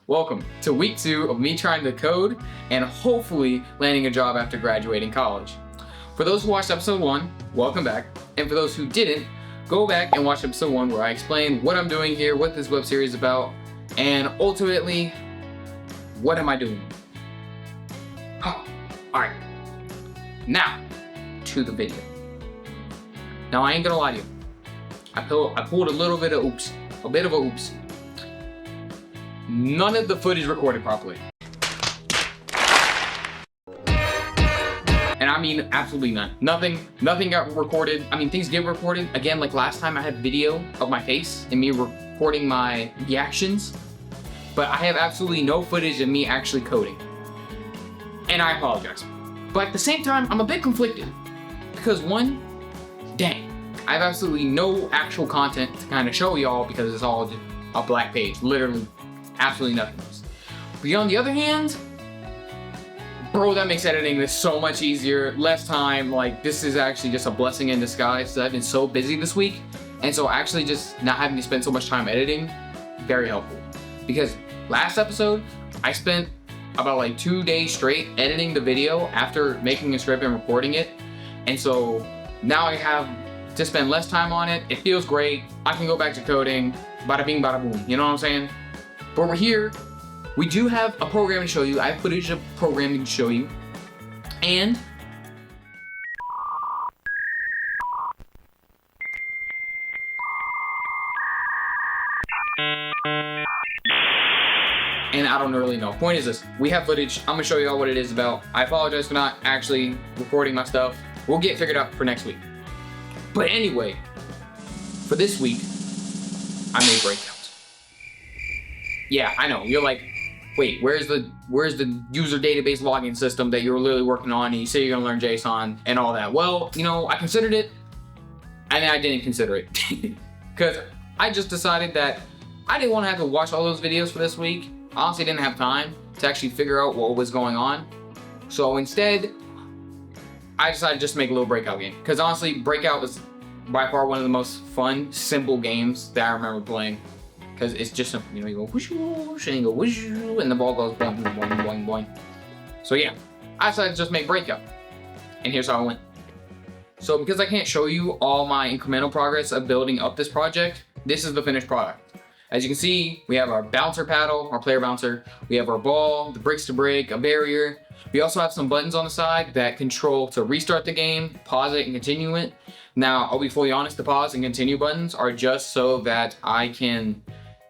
Welcome to week 2 of me trying to code and hopefully landing a job after graduating college. For those who watched episode 1, welcome back. And for those who didn't, go back and watch episode 1 where I explain what I'm doing here, what this web series is about, and ultimately, what am I doing? Alright, now to the video. Now I ain't gonna lie to you. I pulled a little bit of oops, a bit of a oops. None of the footage recorded properly. And I mean absolutely none. Nothing got recorded. I mean, things get recorded. Again, like last time I had video of my face and me recording my reactions, but I have absolutely no footage of me actually coding. And I apologize. But at the same time, I'm a bit conflicted because one, dang, I have absolutely no actual content to kind of show y'all because it's all just a black page, literally absolutely nothing else. But on the other hand, bro, that makes editing this so much easier, less time. Like, this is actually just a blessing in disguise. I've been so busy this week, and so actually just not having to spend so much time editing, very helpful. Because last episode, I spent about like 2 days straight editing the video after making a script and recording it, and so now I have to spend less time on it. It feels great. I can go back to coding, bada bing, bada boom. You know what I'm saying? But we're here. We do have a program to show you. I have footage of programming to show you. And I don't really know. Point is this, we have footage. I'm gonna show you all what it is about. I apologize for not actually recording my stuff. We'll get figured out for next week. But anyway, for this week, I made Breakout. Yeah, I know, you're like, wait, where's the user database login system that you're literally working on and you say you're gonna learn JSON and all that? Well, you know, I considered it, and then I didn't consider it. Because I just decided that I didn't want to have to watch all those videos for this week. I honestly didn't have time to actually figure out what was going on. So instead, I decided just to make a little Breakout game. Because honestly, Breakout was by far one of the most fun, simple games that I remember playing. Because it's just simple, you know, you go whoosh whoosh, and you go whoosh, and the ball goes boing, boing, boing, boing, boing. So yeah, I decided to just make Breakout. And here's how it went. So because I can't show you all my incremental progress of building up this project, this is the finished product. As you can see, we have our bouncer paddle, our player bouncer. We have our ball, the bricks to break, a barrier. We also have some buttons on the side that control to restart the game, pause it, and continue it. Now, I'll be fully honest, the pause and continue buttons are just so that I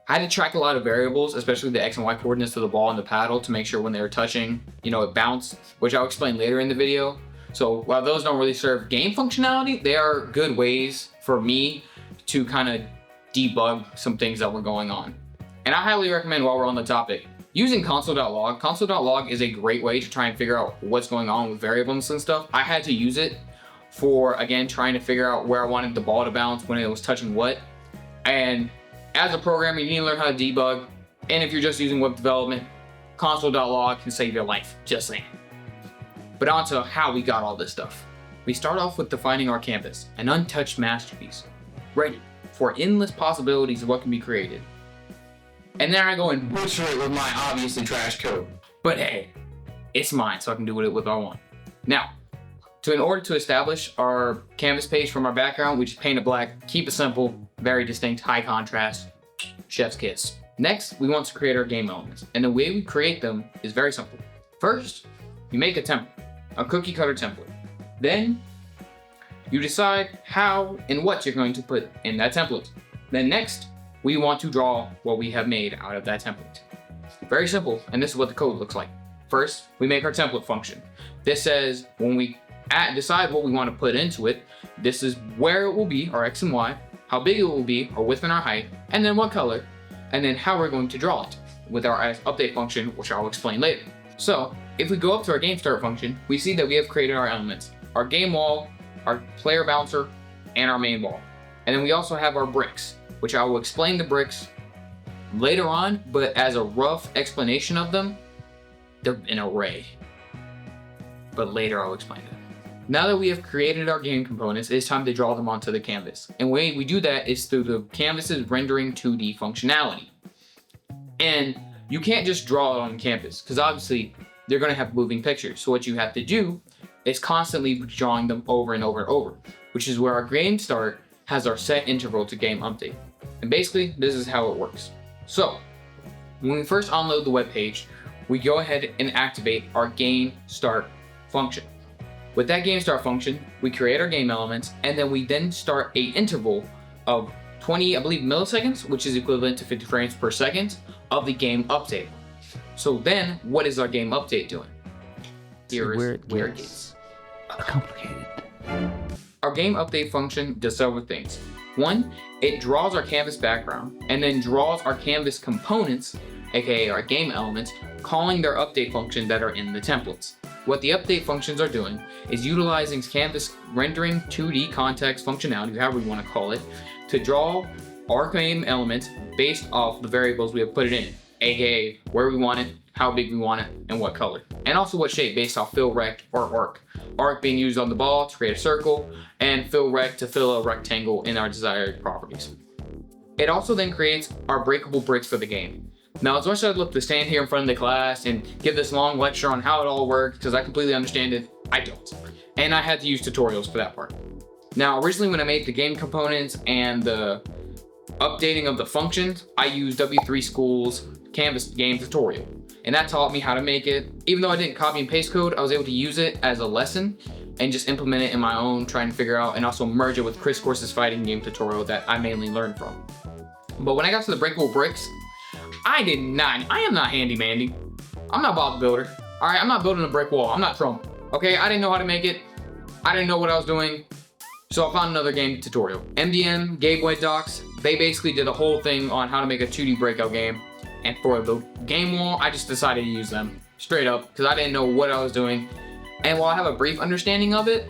had to track a lot of variables, especially the X and Y coordinates of the ball and the paddle to make sure when they were touching, you know, it bounced, which I'll explain later in the video. So while those don't really serve game functionality, they are good ways for me to kind of debug some things that were going on. And I highly recommend, while we're on the topic, using console.log. Console.log is a great way to try and figure out what's going on with variables and stuff. I had to use it for, again, trying to figure out where I wanted the ball to bounce when it was touching what. And as a programmer, you need to learn how to debug. And if you're just using web development, console.log can save your life, just saying. But on to how we got all this stuff. We start off with defining our canvas, an untouched masterpiece, ready for endless possibilities of what can be created. And then I go and butcher it with my obviously trash code. But hey, it's mine, so I can do with it what I want. Now, in order to establish our canvas page from our background, we just paint it black, keep it simple, very distinct, high contrast, chef's kiss. Next, we want to create our game elements. And the way we create them is very simple. First, you make a template, a cookie cutter template. Then, you decide how and what you're going to put in that template. Then next, we want to draw what we have made out of that template. Very simple, and this is what the code looks like. First, we make our template function. This says when we decide what we want to put into it, this is where it will be, our X and Y, how big it will be, our width and our height, and then what color, and then how we're going to draw it with our update function, which I'll explain later. So, if we go up to our game start function, we see that we have created our elements, our game wall, our player bouncer, and our main wall. And then we also have our bricks, which I will explain the bricks later on, but as a rough explanation of them, they're an array. But later I'll explain it. Now that we have created our game components, it's time to draw them onto the canvas. And the way we do that is through the canvas's rendering 2D functionality. And you can't just draw it on canvas because obviously they're going to have moving pictures. So what you have to do is constantly drawing them over and over and over, which is where our game start has our set interval to game update. And basically, this is how it works. So when we first unload the web page, we go ahead and activate our game start function. With that game start function, we create our game elements, and then we then start a interval of 20, I believe, milliseconds, which is equivalent to 50 frames per second of the game update. So then, what is our game update doing? Here is where it gets complicated. Our game update function does several things. One, it draws our canvas background and then draws our canvas components, aka our game elements, calling their update function that are in the templates. What the update functions are doing is utilizing canvas rendering 2D context functionality, however you want to call it, to draw our game elements based off the variables we have put it in, aka where we want it, how big we want it, and what color. And also what shape based off fill, rect, or arc. Arc being used on the ball to create a circle, and fill rect to fill a rectangle in our desired properties. It also then creates our breakable bricks for the game. Now, as much as I'd love to stand here in front of the class and give this long lecture on how it all works, because I completely understand it, I don't. And I had to use tutorials for that part. Now, originally when I made the game components and the updating of the functions, I used W3 School's Canvas game tutorial. And that taught me how to make it. Even though I didn't copy and paste code, I was able to use it as a lesson and just implement it in my own, trying to figure out, and also merge it with Chris Course's fighting game tutorial that I mainly learned from. But when I got to the breakable bricks, I am not handy mandy. I'm not Bob the Builder. All right, I'm not building a brick wall. I'm not Trump. Okay, I didn't know how to make it. I didn't know what I was doing. So I found another game tutorial. MDM, Gabe White Docs, they basically did a whole thing on how to make a 2D breakout game. And for the game wall, I just decided to use them straight up because I didn't know what I was doing. And while I have a brief understanding of it,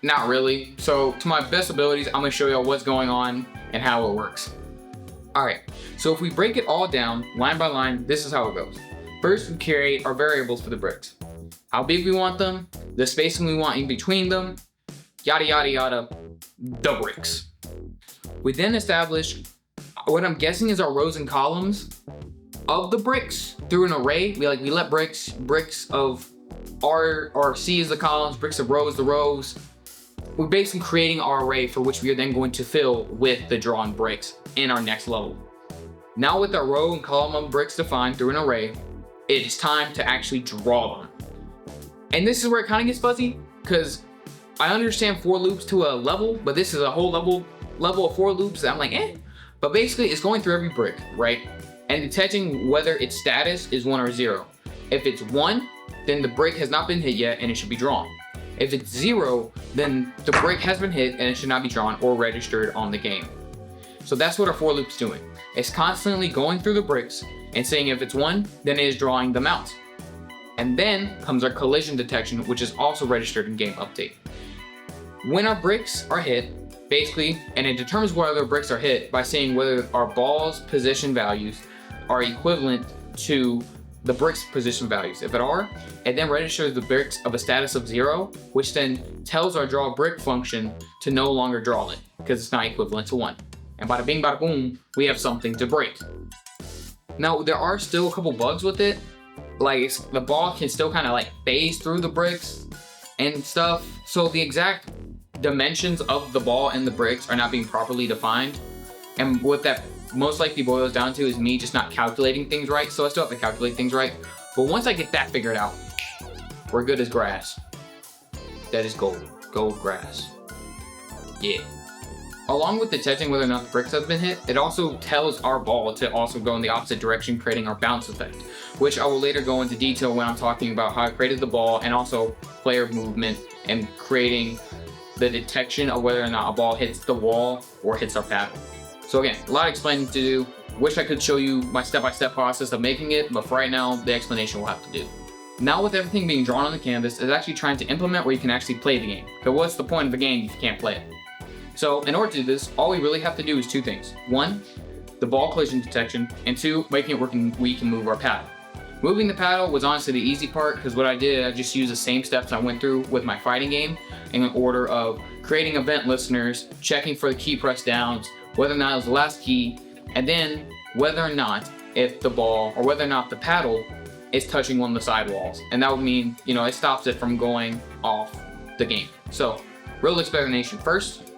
not really. So to my best abilities, I'm gonna show y'all what's going on and how it works. All right, so if we break it all down line by line, this is how it goes. First, we create our variables for the bricks. How big we want them, the spacing we want in between them, yada, yada, yada, the bricks. We then establish what I'm guessing is our rows and columns of the bricks through an array. We let bricks of R or C is the columns, bricks of rows, the rows. We're basically creating our array for which we are then going to fill with the drawn bricks in our next level. Now with our row and column of bricks defined through an array, it is time to actually draw them. And this is where it kind of gets fuzzy because I understand for loops to a level, but this is a whole level of for loops that I'm like, eh. But basically it's going through every brick, right? And detecting whether its status is 1 or 0. If it's 1, then the brick has not been hit yet and it should be drawn. If it's 0, then the brick has been hit and it should not be drawn or registered on the game. So that's what our for loop's doing. It's constantly going through the bricks and saying if it's 1, then it is drawing them out. And then comes our collision detection, which is also registered in game update. When our bricks are hit, basically, and it determines whether bricks are hit by saying whether our ball's position values are equivalent to the bricks position values. If it are, it then registers the bricks of a status of 0, which then tells our draw brick function to no longer draw it because it's not equivalent to 1. And bada bing bada boom, we have something to break. Now there are still a couple bugs with it. Like the ball can still kind of like phase through the bricks and stuff. So the exact dimensions of the ball and the bricks are not being properly defined. And what that most likely boils down to is me just not calculating things right. So I still have to calculate things right. But once I get that figured out, we're good as grass. That is gold. Gold grass. Yeah. Along with detecting whether or not the bricks have been hit, it also tells our ball to also go in the opposite direction, creating our bounce effect, which I will later go into detail when I'm talking about how I created the ball and also player movement and creating the detection of whether or not a ball hits the wall or hits our paddle. So again, a lot of explaining to do. Wish I could show you my step-by-step process of making it, but for right now, the explanation will have to do. Now with everything being drawn on the canvas, it's actually trying to implement where you can actually play the game. But what's the point of the game if you can't play it? So in order to do this, all we really have to do is 2 things. 1, the ball collision detection, and 2, making it work we can move our paddle. Moving the paddle was honestly the easy part because what I did, I just used the same steps I went through with my fighting game in order of creating event listeners, checking for the key press downs, whether or not it was the last key, and then whether or not if the ball, or whether or not the paddle is touching one of the sidewalls. And that would mean, it stops it from going off the game. So, real explanation. First,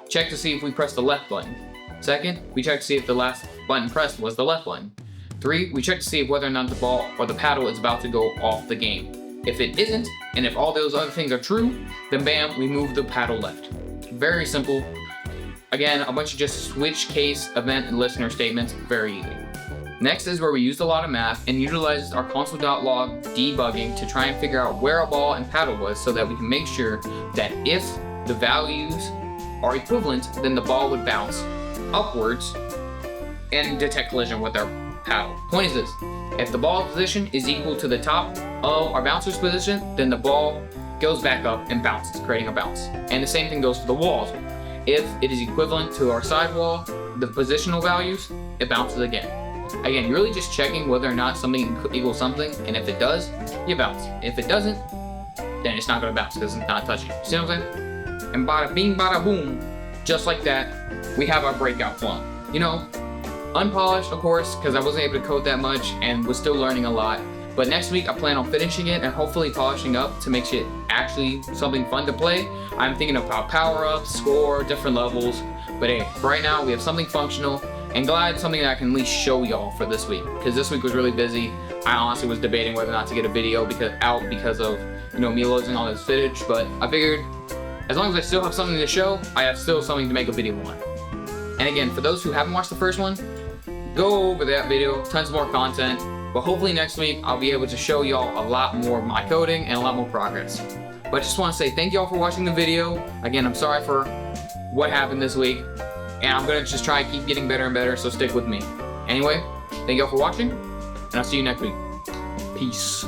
check to see if we press the left button. Second, we check to see if the last button pressed was the left button. 3, we check to see whether or not the ball or the paddle is about to go off the game. If it isn't, and if all those other things are true, then bam, we move the paddle left. Very simple. Again, a bunch of just switch case, event, and listener statements, very easy. Next is where we used a lot of math and utilized our console.log debugging to try and figure out where a ball and paddle was so that we can make sure that if the values are equivalent, then the ball would bounce upwards and detect collision with our paddle. Point is this: if the ball position is equal to the top of our bouncer's position, then the ball goes back up and bounces, creating a bounce. And the same thing goes for the walls. If it is equivalent to our sidewall, the positional values, it bounces again. Again, you're really just checking whether or not something equals something, and if it does, you bounce. If it doesn't, then it's not gonna bounce because it's not touching. See what I'm saying? And bada bing, bada boom, just like that, we have our breakout plum. Unpolished, of course, because I wasn't able to code that much and was still learning a lot. But next week, I plan on finishing it and hopefully polishing up to make it actually something fun to play. I'm thinking about power-ups, score, different levels. But hey, right now, we have something functional and glad something that I can at least show y'all for this week. Because this week was really busy. I honestly was debating whether or not to get a video because of me losing all this footage. But I figured, as long as I still have something to show, I have still something to make a video on. And again, for those who haven't watched the first one, go over that video, tons more content. But hopefully next week, I'll be able to show y'all a lot more of my coding and a lot more progress. But I just want to say thank y'all for watching the video. Again, I'm sorry for what happened this week. And I'm going to just try to keep getting better and better, so stick with me. Anyway, thank y'all for watching, and I'll see you next week. Peace.